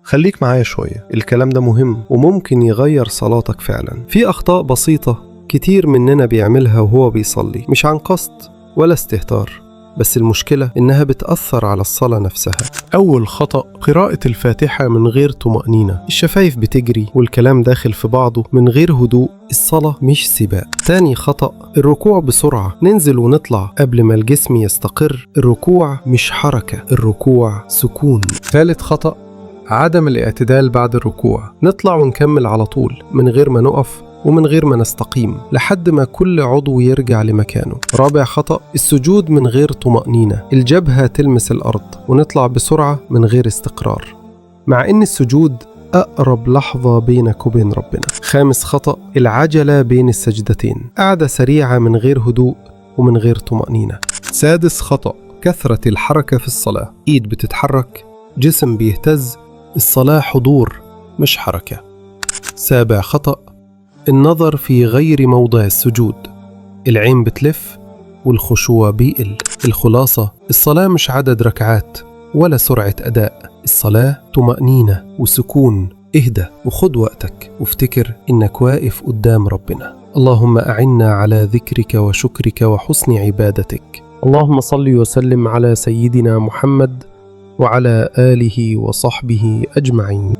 خليك معايا شوية، الكلام ده مهم وممكن يغير صلاتك فعلا. في أخطاء بسيطة كتير مننا بيعملها وهو بيصلي، مش عن قصد ولا استهتار، بس المشكلة إنها بتأثر على الصلاة نفسها. أول خطأ: قراءة الفاتحة من غير طمأنينة. الشفايف بتجري والكلام داخل في بعضه من غير هدوء. الصلاة مش سباق. تاني خطأ: الركوع بسرعة، ننزل ونطلع قبل ما الجسم يستقر. الركوع مش حركة، الركوع سكون. ثالث خطأ: عدم الاعتدال بعد الركوع، نطلع ونكمل على طول من غير ما نقف ومن غير ما نستقيم لحد ما كل عضو يرجع لمكانه. رابع خطأ: السجود من غير طمأنينة، الجبهة تلمس الأرض ونطلع بسرعة من غير استقرار، مع إن السجود أقرب لحظة بينك وبين ربنا. خامس خطأ: العجلة بين السجدتين، قعدة سريعة من غير هدوء ومن غير طمأنينة. سادس خطأ: كثرة الحركة في الصلاة، إيد بتتحرك، جسم بيهتز. الصلاة حضور مش حركة. سابع خطأ: النظر في غير موضع السجود، العين بتلف والخشوع بيقل. الخلاصة: الصلاة مش عدد ركعات ولا سرعة أداء، الصلاة طمأنينة وسكون. اهدى وخد وقتك وافتكر إنك واقف قدام ربنا. اللهم أعنا على ذكرك وشكرك وحسن عبادتك. اللهم صل وسلم على سيدنا محمد وعلى آله وصحبه أجمعين.